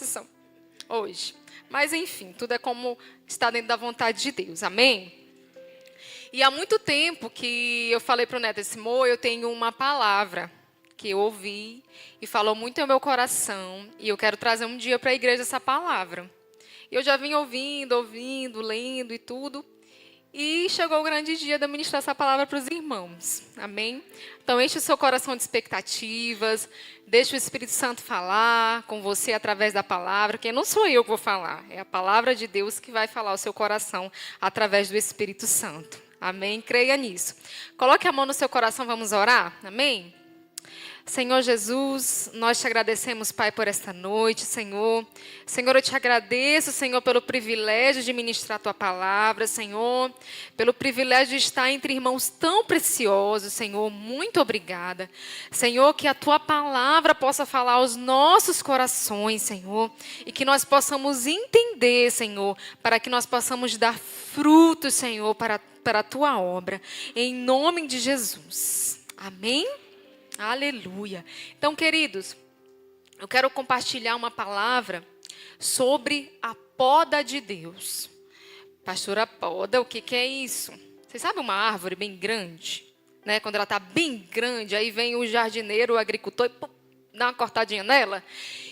são hoje. Mas, enfim, tudo é como está dentro da vontade de Deus. Amém? E há muito tempo que eu falei para o Neto, Mo, eu tenho uma palavra que eu ouvi e falou muito ao meu coração. E eu quero trazer um dia para a igreja essa palavra. E eu já vim ouvindo, lendo e tudo. E chegou o grande dia de eu ministrar essa palavra para os irmãos. Amém? Então, enche o seu coração de expectativas. Deixe o Espírito Santo falar com você através da palavra. Que não sou eu que vou falar. É a palavra de Deus que vai falar ao seu coração através do Espírito Santo. Amém? Creia nisso. Coloque a mão no seu coração, vamos orar? Amém? Senhor Jesus, nós te agradecemos, Pai, por esta noite, Senhor. Senhor, eu te agradeço, Senhor, pelo privilégio de ministrar a tua palavra, Senhor. Pelo privilégio de estar entre irmãos tão preciosos, Senhor. Muito obrigada. Senhor, que a tua palavra possa falar aos nossos corações, Senhor. E que nós possamos entender, Senhor, para que nós possamos dar frutos, Senhor, para a tua obra. Em nome de Jesus. Amém? Aleluia. Então, queridos, eu quero compartilhar uma palavra sobre a poda de Deus. Pastora, poda, o que é isso? Vocês sabem uma árvore bem grande? Né? Quando ela está bem grande, aí vem o jardineiro, o agricultor, e pum, dá uma cortadinha nela.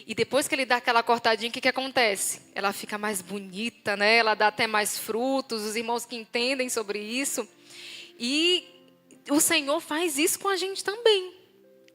E depois que ele dá aquela cortadinha, o que acontece? Ela fica mais bonita, né? Ela dá até mais frutos, os irmãos que entendem sobre isso. E o Senhor faz isso com a gente também.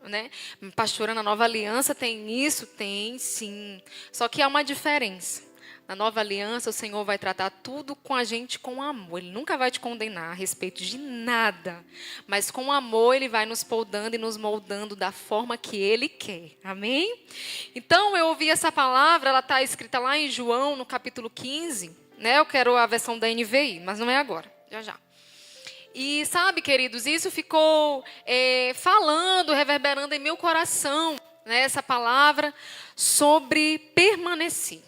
Né? Pastora, na Nova Aliança tem isso? Tem, sim. Só que há uma diferença. Na Nova Aliança, o Senhor vai tratar tudo com a gente com amor. Ele nunca vai te condenar a respeito de nada. Mas com amor, Ele vai nos podando e nos moldando da forma que Ele quer. Amém? Então, eu ouvi essa palavra, ela está escrita lá em João, no capítulo 15. Né? Eu quero a versão da NVI, mas não é agora. Já. E sabe, queridos, isso ficou falando, reverberando em meu coração, né, essa palavra sobre permanecer.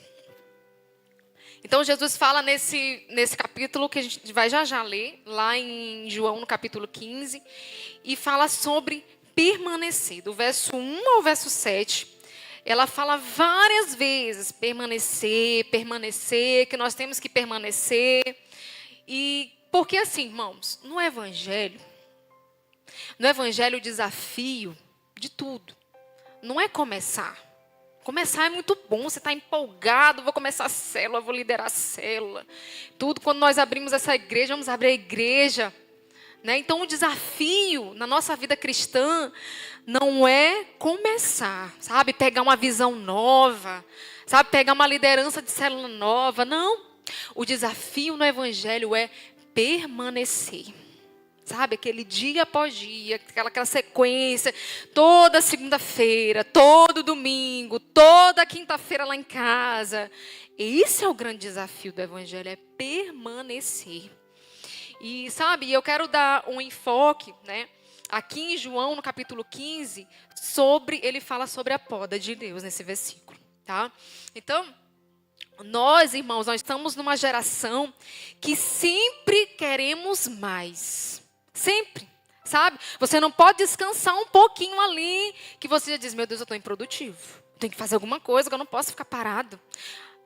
Então, Jesus fala nesse capítulo, que a gente vai já ler, lá em João, no capítulo 15, e fala sobre permanecer. Do verso 1 ao verso 7, ela fala várias vezes, permanecer, que nós temos que permanecer. Porque assim, irmãos, no Evangelho o desafio de tudo não é começar. Começar é muito bom, você está empolgado, vou começar a célula, vou liderar a célula. Tudo, quando nós abrimos essa igreja, vamos abrir a igreja. Né? Então, o desafio na nossa vida cristã não é começar, sabe? Pegar uma visão nova, sabe? Pegar uma liderança de célula nova, não. O desafio no Evangelho é permanecer, sabe, aquele dia após dia, aquela sequência, toda segunda-feira, todo domingo, toda quinta-feira lá em casa. Esse é o grande desafio do Evangelho, é permanecer. E sabe, eu quero dar um enfoque, né, aqui em João, no capítulo 15, ele fala sobre a poda de Deus nesse versículo, tá? Então, nós, irmãos, nós estamos numa geração que sempre queremos mais. Sempre, sabe? Você não pode descansar um pouquinho ali, que você já diz, meu Deus, eu estou improdutivo. Tenho que fazer alguma coisa, que eu não posso ficar parado.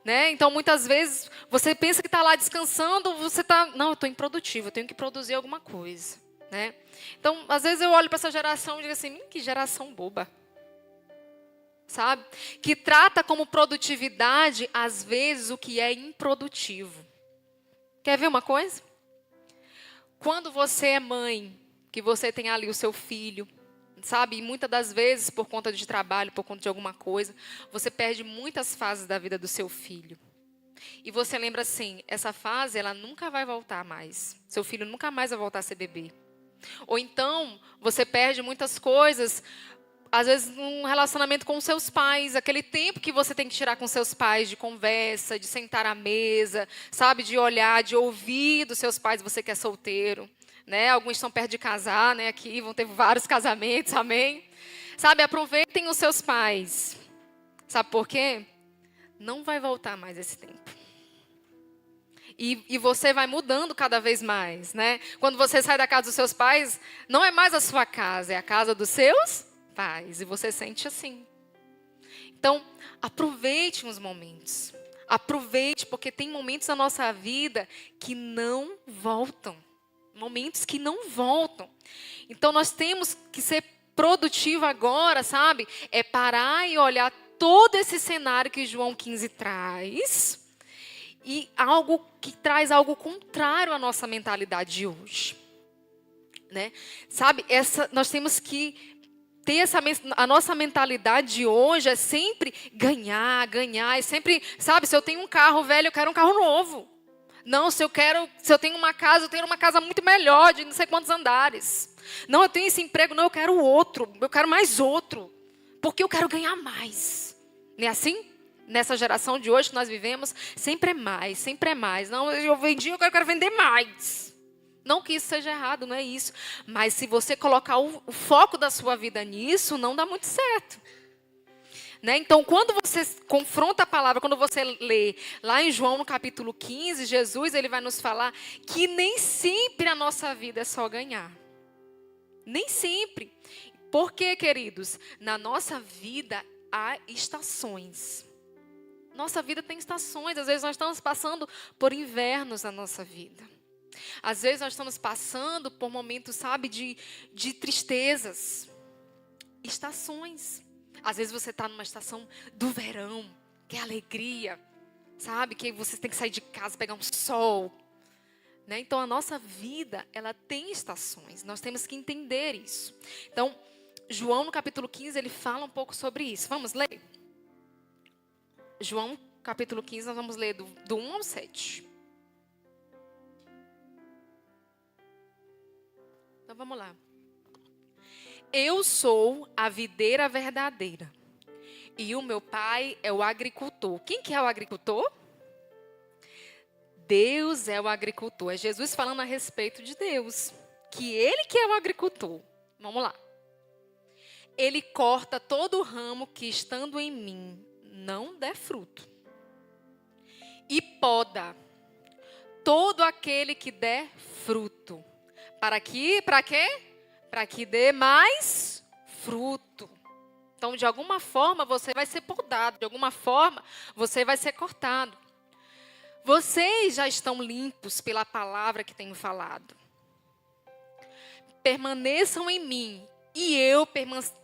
Né? Então, muitas vezes, você pensa que está lá descansando, você está, não, eu estou improdutivo, eu tenho que produzir alguma coisa. Né? Então, às vezes eu olho para essa geração e digo assim, que geração boba. Sabe? Que trata como produtividade, às vezes, o que é improdutivo. Quer ver uma coisa? Quando você é mãe, que você tem ali o seu filho, sabe? E muitas das vezes, por conta de trabalho, por conta de alguma coisa, você perde muitas fases da vida do seu filho. E você lembra assim, essa fase, ela nunca vai voltar mais. Seu filho nunca mais vai voltar a ser bebê. Ou então, você perde muitas coisas, às vezes, num relacionamento com seus pais, aquele tempo que você tem que tirar com seus pais de conversa, de sentar à mesa, sabe, de olhar, de ouvir dos seus pais, você que é solteiro, né? Alguns estão perto de casar, né? Aqui vão ter vários casamentos, amém? Sabe, aproveitem os seus pais. Sabe por quê? Não vai voltar mais esse tempo. E você vai mudando cada vez mais, né? Quando você sai da casa dos seus pais, não é mais a sua casa, é a casa dos seus pais. E você sente assim. Então, aproveite os momentos. Aproveite, porque tem momentos na nossa vida que não voltam. Momentos que não voltam. Então, nós temos que ser produtivo agora, sabe? É parar e olhar todo esse cenário que João 15 traz e algo que traz algo contrário à nossa mentalidade de hoje, né? Sabe? Nós temos que ter a nossa mentalidade de hoje é sempre ganhar, é sempre, sabe? Se eu tenho um carro velho, eu quero um carro novo. Não, se eu tenho uma casa, eu tenho uma casa muito melhor, de não sei quantos andares. Não, eu tenho esse emprego, não, eu quero outro, eu quero mais outro, porque eu quero ganhar mais. Não é assim? Nessa geração de hoje que nós vivemos, sempre é mais, sempre é mais. Não, eu vendi, eu quero vender mais. Não que isso seja errado, não é isso. Mas se você colocar o foco da sua vida nisso, não dá muito certo. Né? Então, quando você confronta a palavra, quando você lê lá em João, no capítulo 15, Jesus ele vai nos falar que nem sempre a nossa vida é só ganhar. Nem sempre. Por quê, queridos? Na nossa vida há estações. Nossa vida tem estações. Às vezes nós estamos passando por invernos na nossa vida. Às vezes nós estamos passando por momentos, sabe, de tristezas. Estações. Às vezes você está numa estação do verão, que é alegria, sabe? Que você tem que sair de casa, pegar um sol. Né? Então, a nossa vida, ela tem estações. Nós temos que entender isso. Então, João, no capítulo 15, ele fala um pouco sobre isso. Vamos ler? João, capítulo 15, nós vamos ler do 1 ao 7. Então, vamos lá. Eu sou a videira verdadeira e o meu pai é o agricultor. Quem que é o agricultor? Deus é o agricultor. É Jesus falando a respeito de Deus, que Ele que é o agricultor. Vamos lá. Ele corta todo o ramo que estando em mim não der fruto e poda todo aquele que der fruto. Para quê? Para que dê mais fruto. Então, de alguma forma, você vai ser podado. De alguma forma, você vai ser cortado. Vocês já estão limpos pela palavra que tenho falado. Permaneçam em mim e eu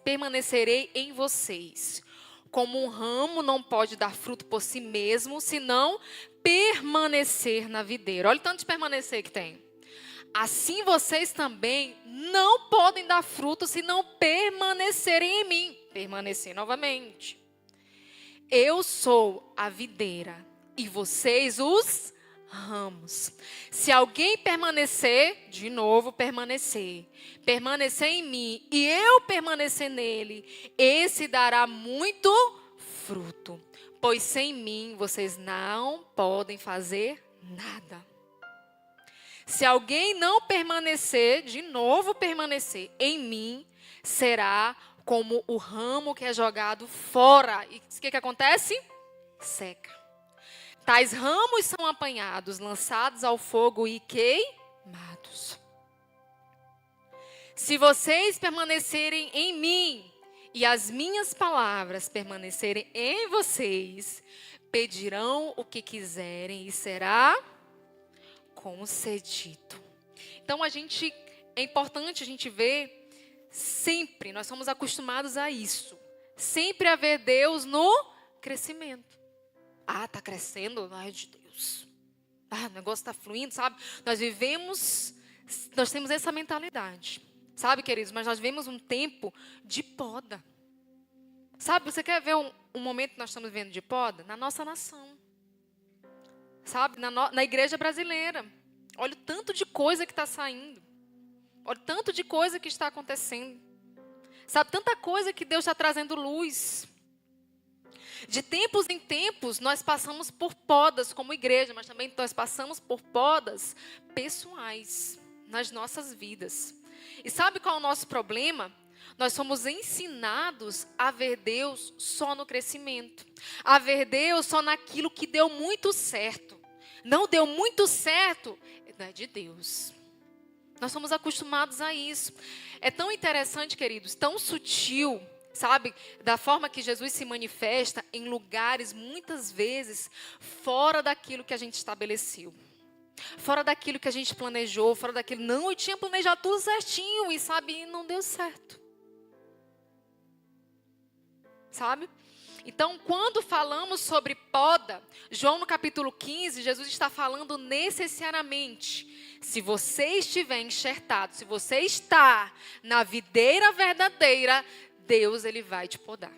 permanecerei em vocês. Como um ramo não pode dar fruto por si mesmo, senão permanecer na videira. Olha o tanto de permanecer que tem. Assim vocês também não podem dar fruto se não permanecerem em mim. Permanecer novamente. Eu sou a videira e vocês os ramos. Se alguém permanecer, de novo permanecer em mim e eu permanecer nele, esse dará muito fruto. Pois sem mim vocês não podem fazer nada. Se alguém não permanecer, de novo permanecer em mim, será como o ramo que é jogado fora. E o que acontece? Seca. Tais ramos são apanhados, lançados ao fogo e queimados. Se vocês permanecerem em mim e as minhas palavras permanecerem em vocês, pedirão o que quiserem e será concedido. Então, é importante a gente ver sempre, nós somos acostumados a isso, sempre a ver Deus no crescimento. Ah, está crescendo, ai de Deus. Ah, o negócio está fluindo, sabe? Nós temos essa mentalidade, sabe, queridos? Mas nós vivemos um tempo de poda. Sabe, você quer ver um momento que nós estamos vivendo de poda? Na nossa nação. Sabe, na igreja brasileira. Olha o tanto de coisa que está saindo. Olha o tanto de coisa que está acontecendo. Sabe, tanta coisa que Deus está trazendo luz. De tempos em tempos, nós passamos por podas como igreja, mas também nós passamos por podas pessoais nas nossas vidas. E sabe qual é o nosso problema? Nós somos ensinados a ver Deus só no crescimento. A ver Deus só naquilo que deu muito certo. Não deu muito certo, não é de Deus. Nós somos acostumados a isso. É tão interessante, queridos, tão sutil, Sabe? Da forma que Jesus se manifesta em lugares, muitas vezes, fora daquilo que a gente estabeleceu. Fora daquilo que a gente planejou, fora daquilo. Não, eu tinha planejado tudo certinho e, sabe, não deu certo. Sabe? Então, quando falamos sobre poda, João no capítulo 15, Jesus está falando necessariamente, se você estiver enxertado, se você está na videira verdadeira, Deus, Ele vai te podar.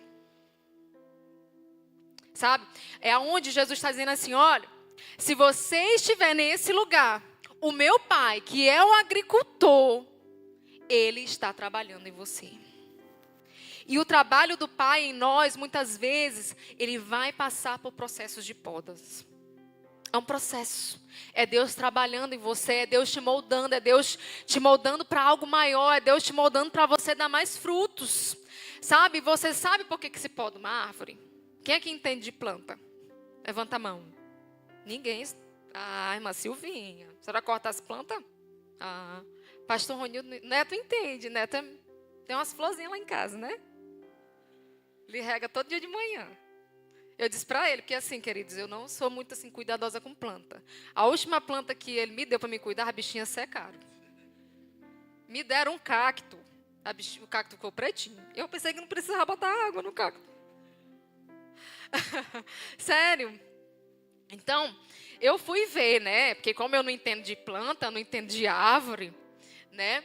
Sabe? É aonde Jesus está dizendo assim, olha, se você estiver nesse lugar, o meu Pai, que é o agricultor, Ele está trabalhando em você. E o trabalho do Pai em nós, muitas vezes, Ele vai passar por processos de podas. É um processo. É Deus trabalhando em você, é Deus te moldando, é Deus te moldando para algo maior, é Deus te moldando para você dar mais frutos. Sabe? Você sabe por que se poda uma árvore? Quem é que entende de planta? Levanta a mão. Ninguém. Ah, irmã Silvinha. A senhora corta as plantas? Ah, pastor Ronildo, Neto entende. Neto tem umas florzinhas lá em casa, né? Ele rega todo dia de manhã. Eu disse para ele, porque assim, queridos, eu não sou muito assim cuidadosa com planta. A última planta que ele me deu para me cuidar, a bichinha secaram. Me deram um cacto. O cacto ficou pretinho. Eu pensei que não precisava botar água no cacto. Sério. Então, eu fui ver, né? Porque como eu não entendo de planta, não entendo de árvore, né?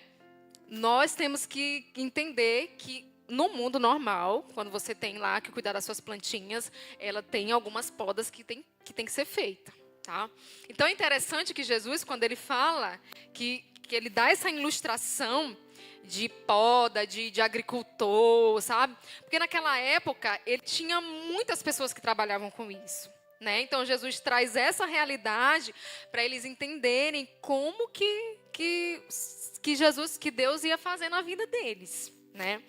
Nós temos que entender que no mundo normal, quando você tem lá que cuidar das suas plantinhas, ela tem algumas podas que tem que ser feita, tá? Então é interessante que Jesus, quando ele fala que ele dá essa ilustração de poda, de agricultor, sabe? Porque naquela época, ele tinha muitas pessoas que trabalhavam com isso, né? Então, Jesus traz essa realidade para eles entenderem como que Deus ia fazer na vida deles, né?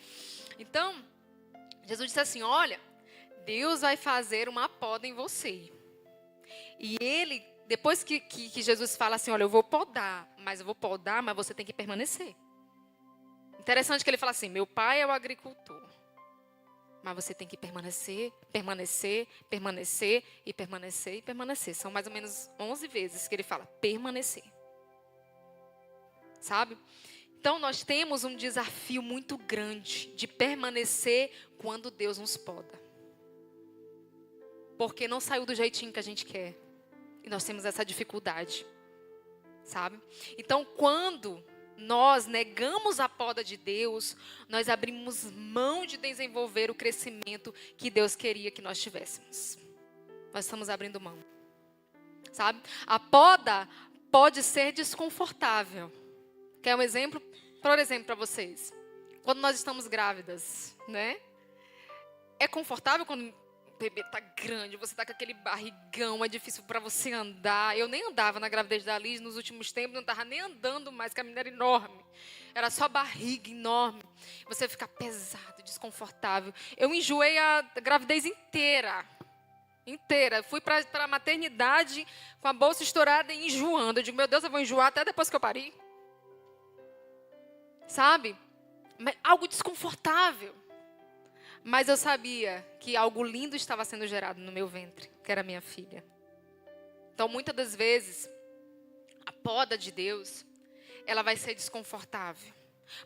Então, Jesus disse assim, olha, Deus vai fazer uma poda em você. E ele, depois que Jesus fala assim, olha, eu vou podar, mas você tem que permanecer. Interessante que ele fala assim, meu pai é o agricultor. Mas você tem que permanecer, permanecer, permanecer e permanecer e permanecer. São mais ou menos 11 vezes que ele fala permanecer. Sabe? Então, nós temos um desafio muito grande de permanecer quando Deus nos poda. Porque não saiu do jeitinho que a gente quer. E nós temos essa dificuldade. Sabe? Então, quando nós negamos a poda de Deus, nós abrimos mão de desenvolver o crescimento que Deus queria que nós tivéssemos. Nós estamos abrindo mão. Sabe? A poda pode ser desconfortável. Quer um exemplo? Por exemplo, para vocês. Quando nós estamos grávidas, né? É confortável quando o bebê está grande, você está com aquele barrigão, é difícil para você andar. Eu nem andava na gravidez da Liz nos últimos tempos, não estava nem andando mais, porque a menina era enorme. Era só barriga enorme. Você fica pesado, desconfortável. Eu enjoei a gravidez inteira. Fui para a maternidade com a bolsa estourada e enjoando. Eu digo, meu Deus, eu vou enjoar até depois que eu pari. Sabe? Algo desconfortável. Mas eu sabia que algo lindo estava sendo gerado no meu ventre, que era minha filha. Então, muitas das vezes, a poda de Deus, ela vai ser desconfortável.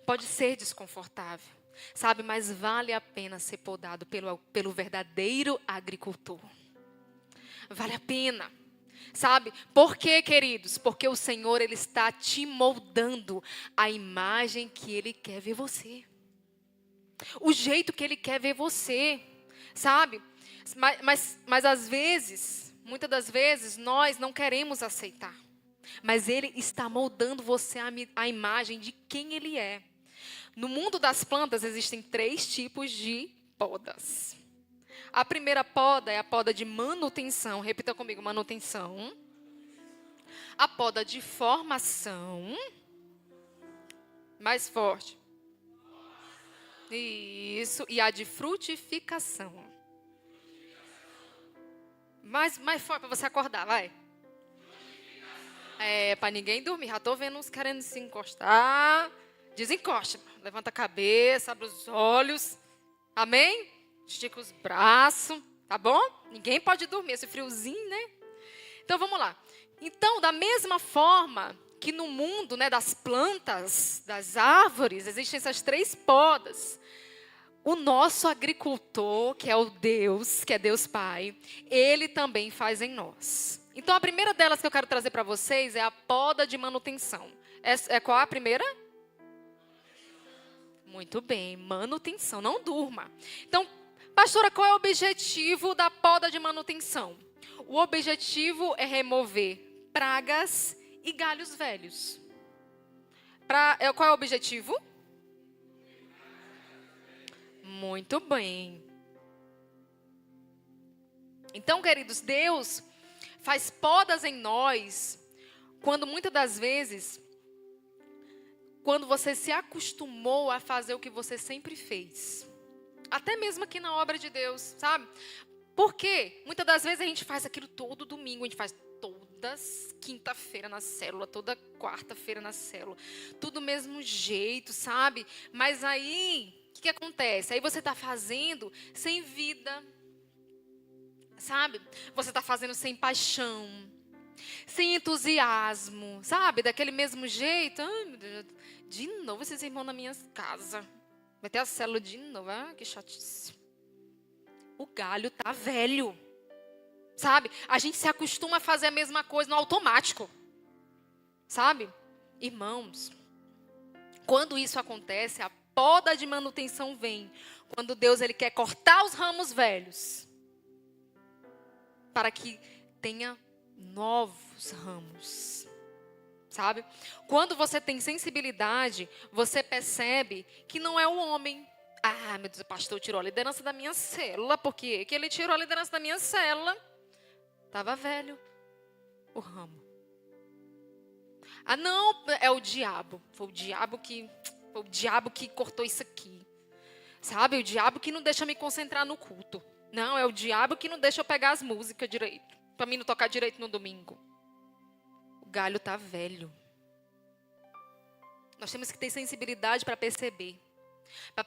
Pode ser desconfortável, sabe? Mas vale a pena ser podado pelo verdadeiro agricultor. Vale a pena. Sabe? Por quê, queridos? Porque o Senhor, Ele está te moldando a imagem que Ele quer ver você. O jeito que Ele quer ver você, sabe? Mas às vezes, muitas das vezes, nós não queremos aceitar. Mas Ele está moldando você a imagem de quem Ele é. No mundo das plantas existem 3 tipos de podas. A primeira poda é a poda de manutenção. Repita comigo, manutenção. A poda de formação. Mais forte. Isso. E a de frutificação. Mais forte para você acordar, vai. Para ninguém dormir. Já estou vendo uns querendo se encostar. Desencosta. Levanta a cabeça, abre os olhos. Amém? Estica os braços, tá bom? Ninguém pode dormir, esse friozinho, né? Então, vamos lá. Então, da mesma forma que no mundo, né, das plantas, das árvores, existem essas 3 podas. O nosso agricultor, que é Deus Pai, ele também faz em nós. Então, a primeira delas que eu quero trazer para vocês é a poda de manutenção. Qual a primeira? Muito bem, manutenção, não durma. Então, pastora, qual é o objetivo da poda de manutenção? O objetivo é remover pragas e galhos velhos. Qual é o objetivo? Muito bem. Então, queridos, Deus faz podas em nós quando muitas das vezes, quando você se acostumou a fazer o que você sempre fez. Até mesmo aqui na obra de Deus, sabe? Por quê? Muitas das vezes a gente faz aquilo todo domingo, a gente faz toda quinta-feira na célula, toda quarta-feira na célula. Tudo do mesmo jeito, sabe? Mas aí, o que acontece? Aí você está fazendo sem vida, sabe? Você está fazendo sem paixão, sem entusiasmo, sabe? Daquele mesmo jeito. Ai, meu Deus, de novo esses irmãos na minha casa. Vai ter a célula de novo. Ah, que chatice. O galho tá velho. Sabe? A gente se acostuma a fazer a mesma coisa no automático. Sabe? Irmãos, quando isso acontece, a poda de manutenção vem. Quando Deus ele quer cortar os ramos velhos. Para que tenha novos ramos. Sabe? Quando você tem sensibilidade, você percebe que não é o homem. Ah, meu Deus, o pastor tirou a liderança da minha célula. Por quê? Que ele tirou a liderança da minha célula. Estava velho o ramo. Ah, não, é o diabo. Foi o diabo que cortou isso aqui. Sabe? O diabo que não deixa me concentrar no culto. Não, é o diabo que não deixa eu pegar as músicas direito. Para mim não tocar direito no domingo. O galho está velho. Nós temos que ter sensibilidade para perceber. Para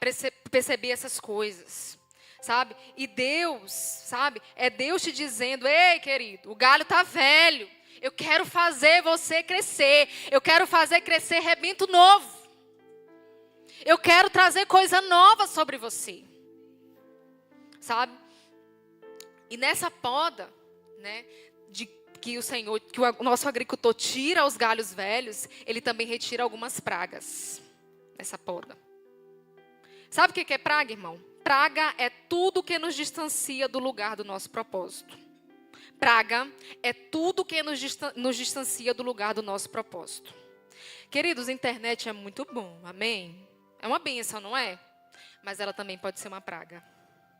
perceber essas coisas. Sabe? E Deus, sabe? É Deus te dizendo, ei, querido, o galho está velho. Eu quero fazer você crescer. Eu quero fazer crescer rebento novo. Eu quero trazer coisa nova sobre você. Sabe? E nessa poda, né, que o nosso agricultor tira os galhos velhos, ele também retira algumas pragas. Nessa poda. Sabe o que é praga, irmão? Praga é tudo que nos distancia do lugar do nosso propósito. Praga é tudo que nos distancia do lugar do nosso propósito. Queridos, a internet é muito bom, amém? É uma bênção, não é? Mas ela também pode ser uma praga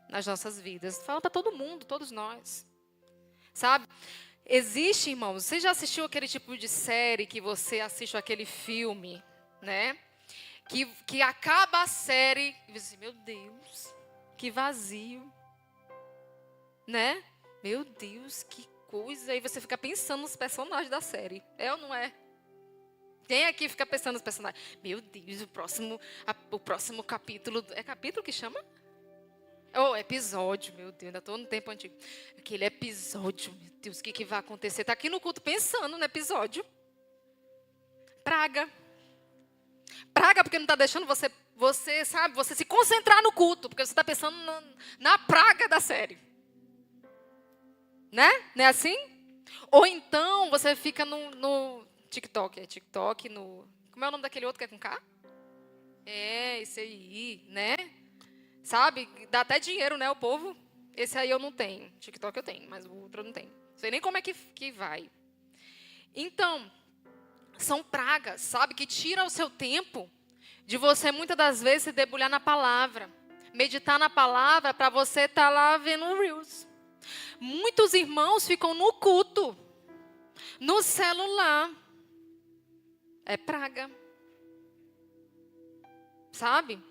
nas nossas vidas. Fala para todo mundo, todos nós. Sabe? Existe, irmãos, você já assistiu aquele tipo de série que você assiste aquele filme, né? Que acaba a série e você diz, meu Deus, que vazio. Né? Meu Deus, que coisa. Aí você fica pensando nos personagens da série. É ou não é? Quem aqui fica pensando nos personagens? Meu Deus, o próximo capítulo. É capítulo que chama? Oh, episódio, meu Deus, ainda estou no tempo antigo. Aquele episódio, meu Deus, o que vai acontecer? Está aqui no culto pensando no episódio. Praga. Praga porque não está deixando você, sabe, você se concentrar no culto. Porque você está pensando na praga da série. Né? Não é assim? Ou então você fica no TikTok. É TikTok, como é o nome daquele outro que é com K? É, esse aí, né? Sabe? Dá até dinheiro, né, o povo? Esse aí eu não tenho. TikTok eu tenho, mas o outro eu não tenho. Não sei nem como é que vai. Então, são pragas, sabe? Que tiram o seu tempo de você, muitas das vezes, se debulhar na palavra. Meditar na palavra para você estar lá vendo o Reels. Muitos irmãos ficam no culto, no celular. É praga. Sabe?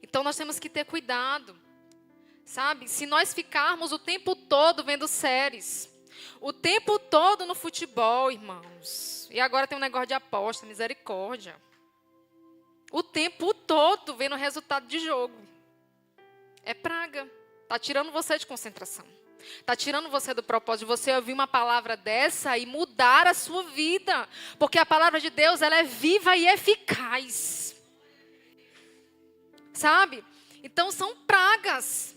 Então, nós temos que ter cuidado, sabe? Se nós ficarmos o tempo todo vendo séries, o tempo todo no futebol, irmãos, e agora tem um negócio de aposta, misericórdia. O tempo todo vendo o resultado de jogo. É praga. Está tirando você de concentração. Está tirando você do propósito de você ouvir uma palavra dessa e mudar a sua vida. Porque a palavra de Deus, ela é viva e eficaz. Sabe? Então são pragas.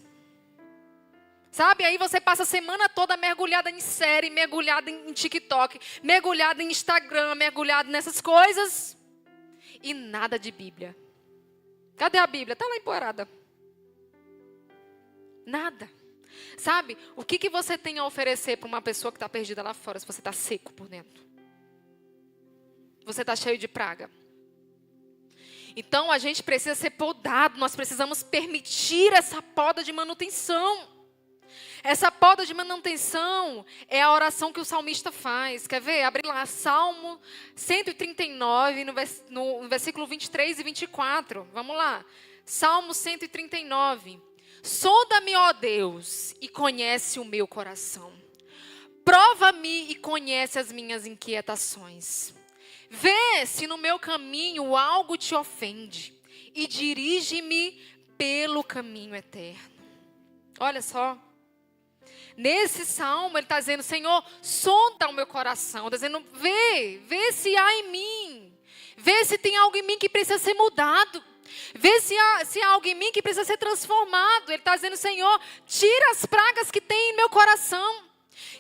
Sabe? Aí você passa a semana toda mergulhada em série, mergulhada em TikTok, mergulhada em Instagram, mergulhada nessas coisas. E nada de Bíblia. Cadê a Bíblia? Está lá empoeirada. Nada. Sabe? O que você tem a oferecer para uma pessoa que está perdida lá fora, se você está seco por dentro? Você está cheio de praga. Então, a gente precisa ser podado. Nós precisamos permitir essa poda de manutenção. Essa poda de manutenção é a oração que o salmista faz. Quer ver? Abre lá, Salmo 139, no versículo 23 e 24. Vamos lá. Salmo 139. Sonda-me, ó Deus, e conhece o meu coração. Prova-me e conhece as minhas inquietações. Vê se no meu caminho algo te ofende e dirige-me pelo caminho eterno. Olha só. Nesse salmo ele está dizendo, Senhor, sonda o meu coração. Está dizendo, vê se há em mim. Vê se tem algo em mim que precisa ser mudado. Vê se há algo em mim que precisa ser transformado. Ele está dizendo, Senhor, tira as pragas que tem em meu coração.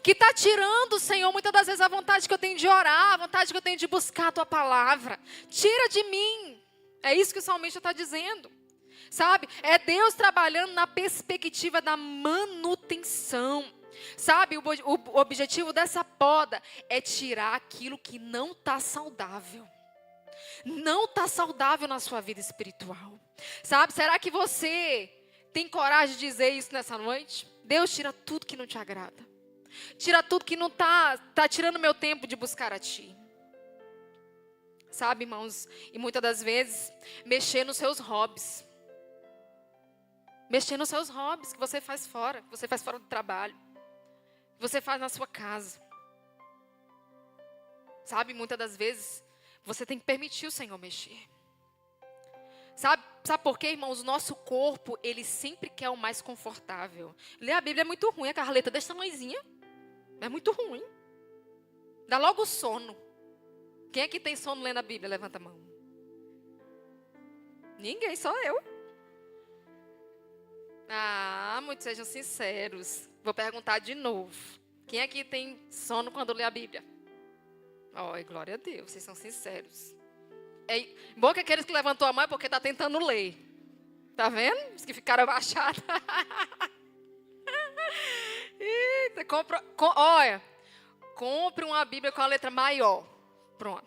Que está tirando, Senhor, muitas das vezes a vontade que eu tenho de orar, a vontade que eu tenho de buscar a Tua palavra. Tira de mim. É isso que o salmista está dizendo. Sabe? É Deus trabalhando na perspectiva da manutenção. Sabe? O objetivo dessa poda é tirar aquilo que não está saudável. Não está saudável na sua vida espiritual. Sabe? Será que você tem coragem de dizer isso nessa noite? Deus, tira tudo que não te agrada. Tira tudo que não está tirando meu tempo de buscar a Ti. Sabe, irmãos? E muitas das vezes, mexer nos seus hobbies. Mexer nos seus hobbies que você faz fora. Que você faz fora do trabalho. Que você faz na sua casa. Sabe, muitas das vezes, você tem que permitir o Senhor mexer. Sabe por quê, irmãos? O nosso corpo, ele sempre quer o mais confortável. Ler a Bíblia é muito ruim. A Carleta desse tamanhozinha. É muito ruim. Dá logo sono. Quem é que tem sono lendo a Bíblia? Levanta a mão. Ninguém, só eu. Muitos sejam sinceros. Vou perguntar de novo. Quem é que tem sono quando lê a Bíblia? Glória a Deus, vocês são sinceros. Bom que aqueles que levantou a mão é porque está tentando ler. Tá vendo? Os que ficaram abaixados. Eita, compre uma Bíblia com a letra maior. Pronto.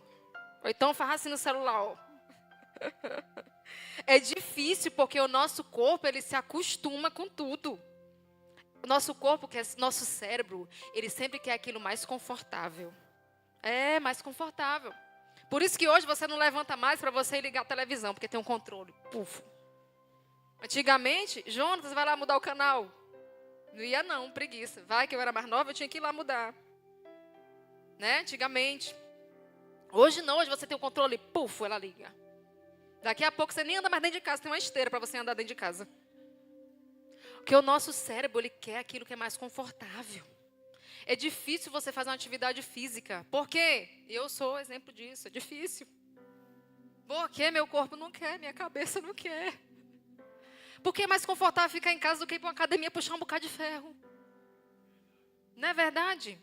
Ou então faz assim no celular, ó. É difícil porque o nosso corpo, ele se acostuma com tudo. O nosso corpo, que é nosso cérebro, ele sempre quer aquilo mais confortável. É, mais confortável. Por isso que hoje você não levanta mais para você ligar a televisão, porque tem um controle. Puf. Antigamente, Jonas, vai lá mudar o canal. Não ia não, preguiça. Vai que eu era mais nova, eu tinha que ir lá mudar. Né? Antigamente. Hoje não, hoje você tem o controle, puf, ela liga. Daqui a pouco você nem anda mais dentro de casa, tem uma esteira para você andar dentro de casa. Porque o nosso cérebro, ele quer aquilo que é mais confortável. É difícil você fazer uma atividade física. Por quê? Eu sou exemplo disso, é difícil. Porque meu corpo não quer, minha cabeça não quer. Porque é mais confortável ficar em casa do que ir para uma academia puxar um bocado de ferro. Não é verdade?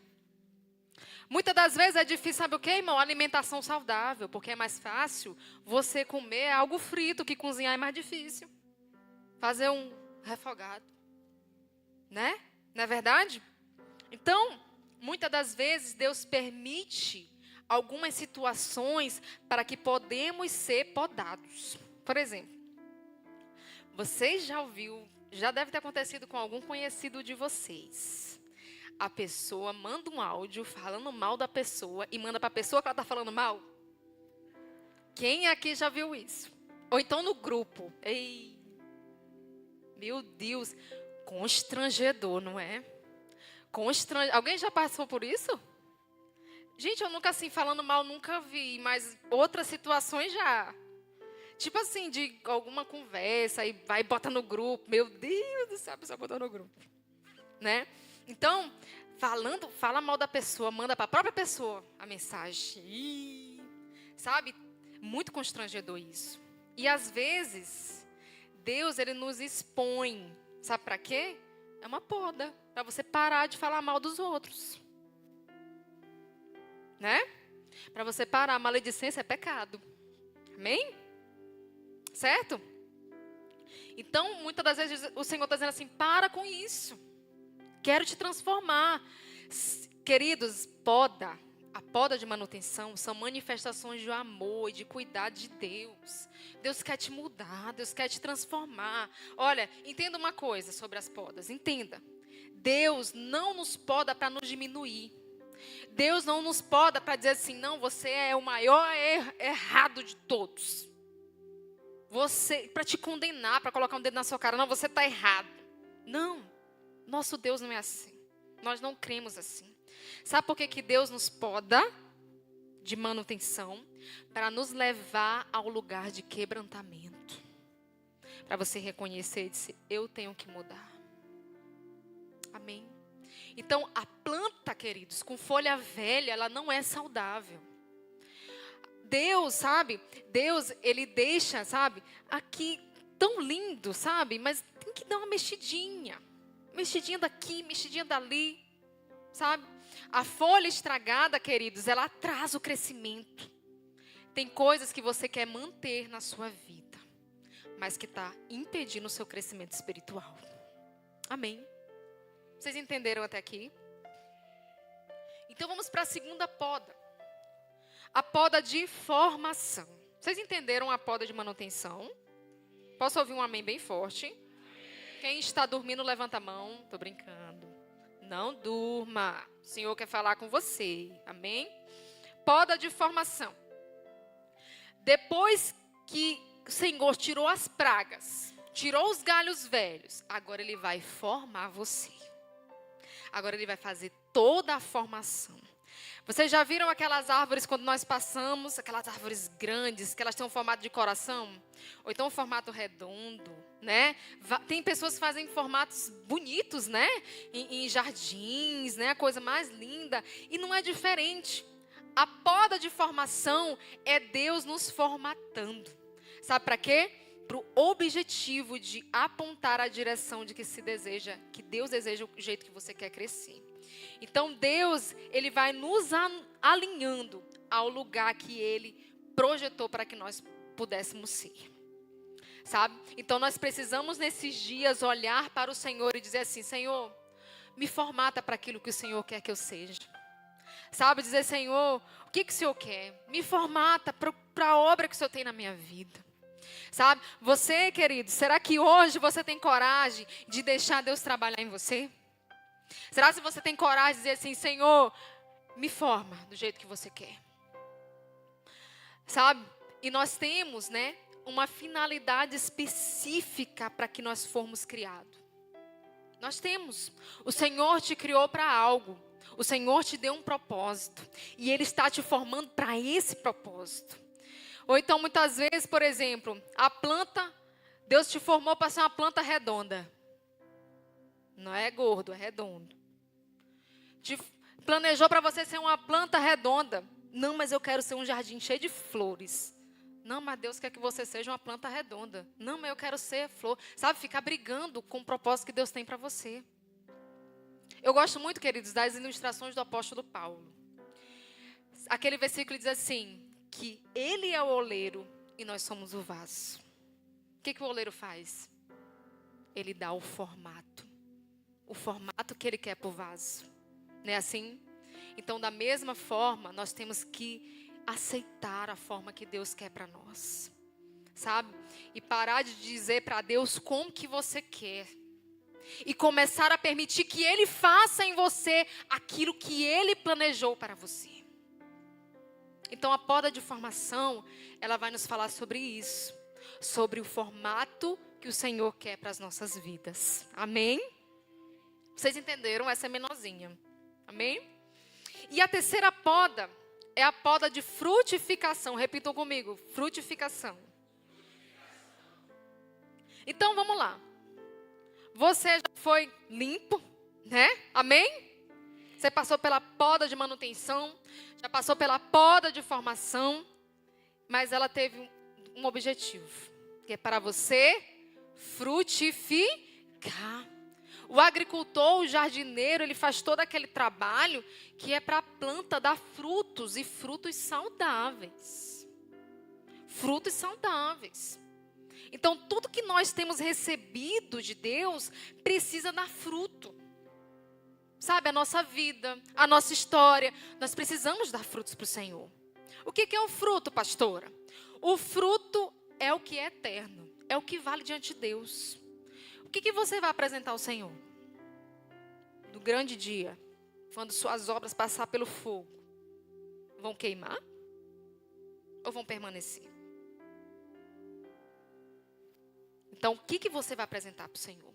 Muitas das vezes é difícil, sabe o quê, irmão? Alimentação saudável, porque é mais fácil você comer algo frito, que cozinhar é mais difícil. Fazer um refogado. Né? Não é verdade? Então, muitas das vezes, Deus permite algumas situações para que podemos ser podados. Por exemplo, vocês já deve ter acontecido com algum conhecido de vocês. A pessoa manda um áudio falando mal da pessoa e manda para a pessoa que ela está falando mal. Quem aqui já viu isso? Ou então no grupo. Ei, meu Deus, constrangedor, não é? Alguém já passou por isso? Gente, eu nunca assim, falando mal, nunca vi, mas outras situações já. Tipo assim, de alguma conversa, e vai e bota no grupo. Meu Deus do céu, a pessoa botou no grupo. Né? Então, fala mal da pessoa, manda para a própria pessoa a mensagem. Sabe? Muito constrangedor isso. E às vezes, Deus, ele nos expõe. Sabe para quê? É uma poda. Para você parar de falar mal dos outros. Né? Para você parar. Maledicência é pecado. Amém? Certo? Então, muitas das vezes o Senhor está dizendo assim, para com isso. Quero te transformar. Queridos, a poda de manutenção são manifestações de amor e de cuidado de Deus. Deus quer te mudar, Deus quer te transformar. Olha, entenda uma coisa sobre as podas, entenda. Deus não nos poda para nos diminuir. Deus não nos poda para dizer assim, não, você é o maior errado de todos. Você, para te condenar, para colocar um dedo na sua cara, não, você está errado. Não, nosso Deus não é assim. Nós não cremos assim. Sabe por que Deus nos poda de manutenção? Para nos levar ao lugar de quebrantamento. Para você reconhecer e dizer, eu tenho que mudar. Amém? Então, a planta, queridos, com folha velha, ela não é saudável. Deus, sabe? Deus, ele deixa, sabe? Aqui tão lindo, sabe? Mas tem que dar uma mexidinha. Mexidinha daqui, mexidinha dali, sabe? A folha estragada, queridos, ela atrasa o crescimento. Tem coisas que você quer manter na sua vida, mas que está impedindo o seu crescimento espiritual. Amém? Vocês entenderam até aqui? Então vamos para a segunda poda. A poda de formação. Vocês entenderam a poda de manutenção? Posso ouvir um amém bem forte? Quem está dormindo, levanta a mão. Estou brincando. Não durma. O Senhor quer falar com você. Amém? Poda de formação. Depois que o Senhor tirou as pragas, tirou os galhos velhos, agora Ele vai formar você. Agora Ele vai fazer toda a formação. Vocês já viram aquelas árvores quando nós passamos, aquelas árvores grandes, que elas têm um formato de coração? Ou então um formato redondo, né? Tem pessoas que fazem formatos bonitos, né? Em jardins, né? A coisa mais linda. E não é diferente. A poda de formação é Deus nos formatando. Sabe para quê? Para o objetivo de apontar a direção de que que Deus deseja o jeito que você quer crescer. Então Deus, Ele vai nos alinhando ao lugar que Ele projetou para que nós pudéssemos ser. Sabe? Então nós precisamos nesses dias olhar para o Senhor e dizer assim, Senhor, me formata para aquilo que o Senhor quer que eu seja. Sabe? Dizer, Senhor, o que o Senhor quer? Me formata para a obra que o Senhor tem na minha vida. Sabe? Você, querido, será que hoje você tem coragem de deixar Deus trabalhar em você? Será que você tem coragem de dizer assim, Senhor, me forma do jeito que você quer? Sabe? E nós temos, né, uma finalidade específica para que nós formos criados. Nós temos. O Senhor te criou para algo. O Senhor te deu um propósito. E Ele está te formando para esse propósito. Ou então, muitas vezes, por exemplo, a planta, Deus te formou para ser uma planta redonda. Não é gordo, é redondo. Te planejou para você ser uma planta redonda. Não, mas eu quero ser um jardim cheio de flores. Não, mas Deus quer que você seja uma planta redonda. Não, mas eu quero ser flor. Sabe, ficar brigando com o propósito que Deus tem para você. Eu gosto muito, queridos, das ilustrações do apóstolo Paulo. Aquele versículo diz assim, que Ele é o oleiro e nós somos o vaso. O que o oleiro faz? Ele dá o formato que Ele quer para o vaso. Não é assim? Então, da mesma forma, nós temos que aceitar a forma que Deus quer para nós. Sabe? E parar de dizer para Deus como que você quer. E começar a permitir que Ele faça em você aquilo que Ele planejou para você. Então, a poda de formação, ela vai nos falar sobre isso. Sobre o formato que o Senhor quer para as nossas vidas. Amém? Vocês entenderam? Essa é menorzinha. Amém? E a terceira poda é a poda de frutificação. Repitam comigo. Frutificação. Então, vamos lá. Você já foi limpo, né? Amém? Você passou pela poda de manutenção, já passou pela poda de formação, mas ela teve um objetivo, que é para você frutificar. O agricultor, o jardineiro, ele faz todo aquele trabalho que é para a planta dar frutos, e frutos saudáveis. Frutos saudáveis. Então, tudo que nós temos recebido de Deus precisa dar fruto. Sabe, a nossa vida, a nossa história, nós precisamos dar frutos para o Senhor. O que é o fruto, pastora? O fruto é o que é eterno, é o que vale diante de Deus. O que você vai apresentar ao Senhor? No grande dia, quando suas obras passar pelo fogo, vão queimar? Ou vão permanecer? Então, o que você vai apresentar para o Senhor?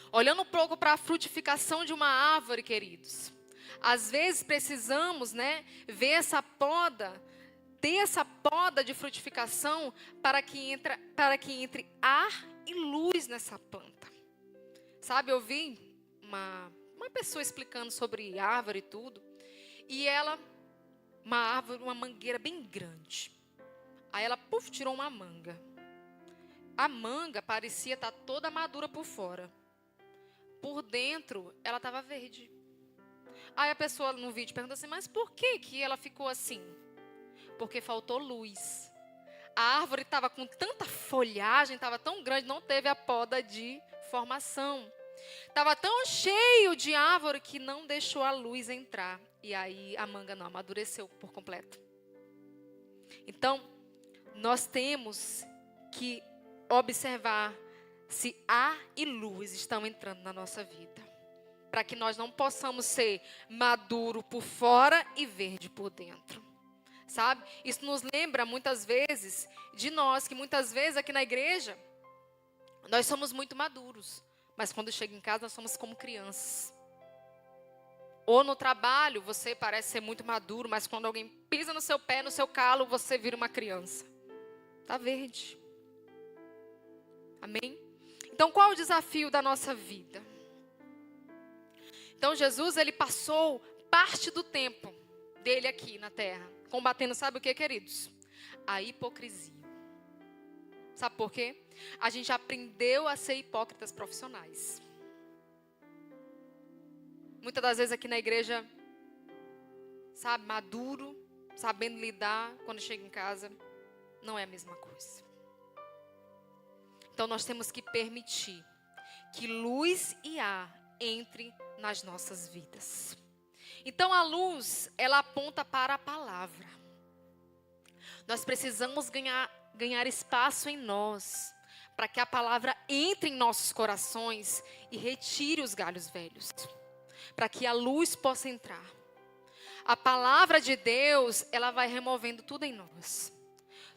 Olhando um pouco para a frutificação de uma árvore, queridos. Às vezes precisamos, ver essa poda, ter essa poda de frutificação para que entre ar e luz nessa planta. Sabe, eu vi uma pessoa explicando sobre árvore e tudo. E ela, uma árvore, uma mangueira bem grande. Aí ela, tirou uma manga. A manga parecia estar toda madura por fora. Por dentro, ela estava verde. Aí a pessoa no vídeo perguntou assim, mas por que ela ficou assim? Porque faltou luz. A árvore estava com tanta folhagem, estava tão grande, não teve a poda de formação. Estava tão cheio de árvore que não deixou a luz entrar. E aí a manga não amadureceu por completo. Então, nós temos que observar se ar e luz estão entrando na nossa vida. Para que nós não possamos ser maduro por fora e verde por dentro. Sabe? Isso nos lembra muitas vezes de nós, que muitas vezes aqui na igreja, nós somos muito maduros. Mas quando chega em casa, nós somos como crianças. Ou no trabalho, você parece ser muito maduro, mas quando alguém pisa no seu pé, no seu calo, você vira uma criança. Está verde. Amém? Então, qual é o desafio da nossa vida? Então, Jesus, ele passou parte do tempo dele aqui na terra, combatendo, sabe o que, queridos? A hipocrisia. Sabe por quê? A gente aprendeu a ser hipócritas profissionais. Muitas das vezes aqui na igreja, sabe, maduro, sabendo lidar, quando chega em casa, não é a mesma coisa. Então nós temos que permitir que luz e ar entre nas nossas vidas. Então a luz, ela aponta para a palavra. Nós precisamos ganhar espaço em nós, para que a palavra entre em nossos corações e retire os galhos velhos, para que a luz possa entrar. A palavra de Deus, ela vai removendo tudo em nós.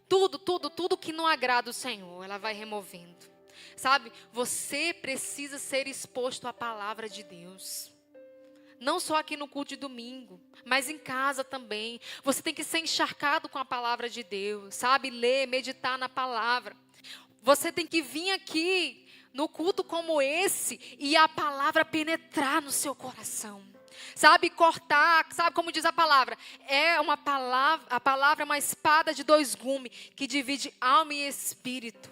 Tudo que não agrada o Senhor, ela vai removendo. Sabe, você precisa ser exposto à palavra de Deus. Não só aqui no culto de domingo, mas em casa também. Você tem que ser encharcado com a palavra de Deus, sabe? Ler, meditar na palavra. Você tem que vir aqui no culto como esse e a palavra penetrar no seu coração. Sabe, cortar, sabe como diz a palavra? A palavra é uma espada de 2 gumes que divide alma e espírito.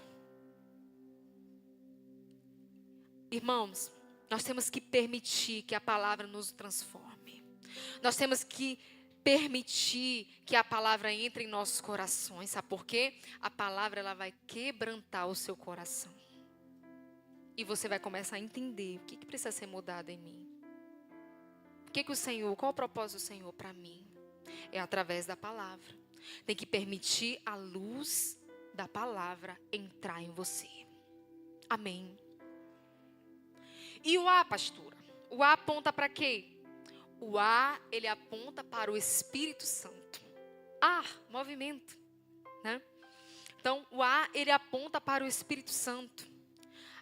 Irmãos, nós temos que permitir que a palavra nos transforme. Nós temos que permitir que a palavra entre em nossos corações. Sabe por quê? A palavra, ela vai quebrantar o seu coração. E você vai começar a entender o que precisa ser mudado em mim. Qual o propósito do Senhor para mim? É através da palavra. Tem que permitir a luz da palavra entrar em você. Amém. E o ar, pastora? O ar aponta para quê? O ar, ele aponta para o Espírito Santo. Ar, movimento, né? Então, o ar, ele aponta para o Espírito Santo.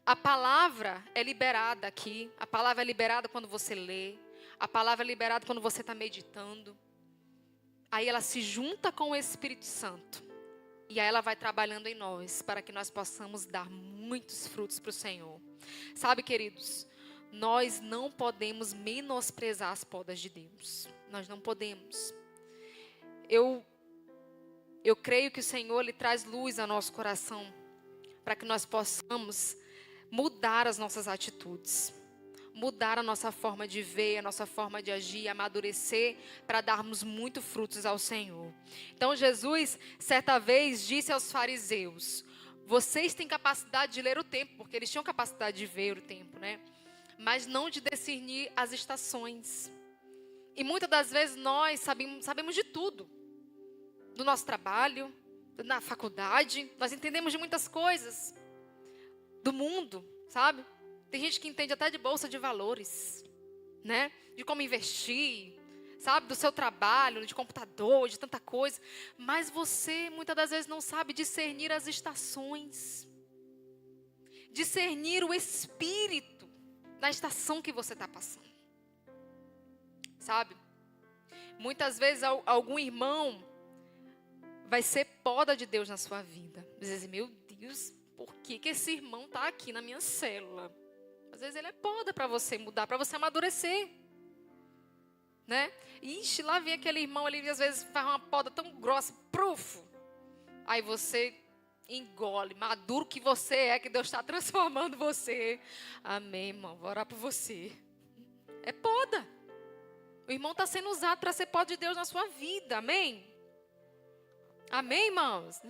A palavra é liberada aqui. A palavra é liberada quando você lê. A palavra é liberada quando você está meditando. Aí ela se junta com o Espírito Santo. E aí ela vai trabalhando em nós, para que nós possamos dar muitos frutos para o Senhor. Sabe, queridos, nós não podemos menosprezar as podas de Deus. Nós não podemos. Eu creio que o Senhor, Ele traz luz ao nosso coração, para que nós possamos mudar as nossas atitudes. Mudar a nossa forma de ver, a nossa forma de agir, amadurecer, para darmos muito frutos ao Senhor. Então Jesus, certa vez, disse aos fariseus: vocês têm capacidade de ler o tempo, porque eles tinham capacidade de ver o tempo, né? Mas não de discernir as estações. E muitas das vezes nós sabemos de tudo. Do nosso trabalho, na faculdade, nós entendemos de muitas coisas. Do mundo, sabe? Tem gente que entende até de bolsa de valores, né? De como investir, sabe? Do seu trabalho, de computador, de tanta coisa. Mas você, muitas das vezes, não sabe discernir as estações. Discernir o espírito da estação que você está passando. Sabe? Muitas vezes, algum irmão vai ser poda de Deus na sua vida. Às vezes, meu Deus, por que esse irmão está aqui na minha célula? Às vezes ele é poda para você mudar, para você amadurecer. Né? Ixi, lá vem aquele irmão ali, às vezes faz uma poda tão grossa, prufo. Aí você engole, maduro que você é, que Deus está transformando você. Amém, irmão, vou orar por você. É poda. O irmão está sendo usado para ser poda de Deus na sua vida, amém? Amém, irmãos?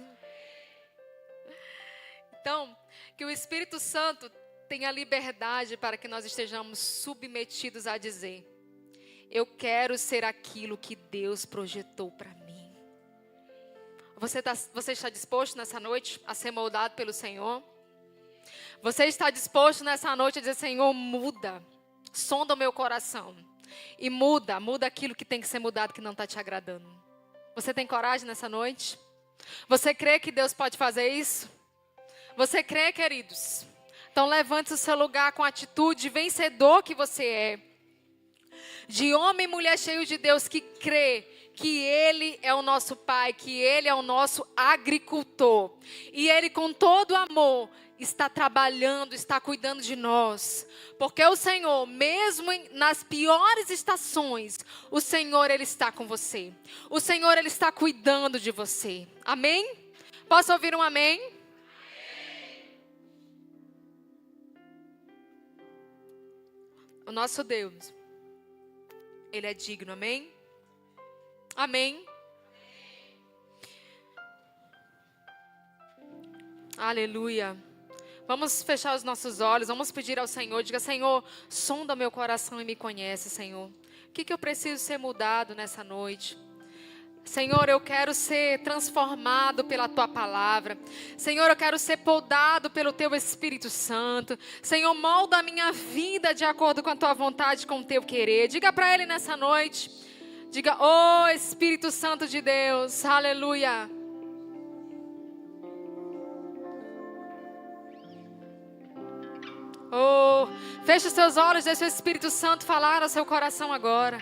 Então, que o Espírito Santo tenha liberdade para que nós estejamos submetidos a dizer: eu quero ser aquilo que Deus projetou para mim. Você está disposto nessa noite a ser moldado pelo Senhor? Você está disposto nessa noite a dizer: Senhor, muda, sonda o meu coração. E muda aquilo que tem que ser mudado, que não está te agradando. Você tem coragem nessa noite? Você crê que Deus pode fazer isso? Você crê, queridos? Então levante o seu lugar com a atitude de vencedor que você é. De homem e mulher cheio de Deus que crê que Ele é o nosso Pai, que Ele é o nosso agricultor. E Ele com todo amor está trabalhando, está cuidando de nós. Porque o Senhor, mesmo nas piores estações, o Senhor, Ele está com você. O Senhor, Ele está cuidando de você. Amém? Posso ouvir um amém? O nosso Deus, Ele é digno, amém? Amém? Aleluia. Vamos fechar os nossos olhos, vamos pedir ao Senhor, diga: Senhor, sonda meu coração e me conhece, Senhor. O que eu preciso ser mudado nessa noite? Senhor, eu quero ser transformado pela Tua palavra. Senhor, eu quero ser podado pelo Teu Espírito Santo. Senhor, molda a minha vida de acordo com a Tua vontade, com o Teu querer. Diga para Ele nessa noite. Diga: oh Espírito Santo de Deus, aleluia. Oh, feche os seus olhos, deixa o Espírito Santo falar ao seu coração agora.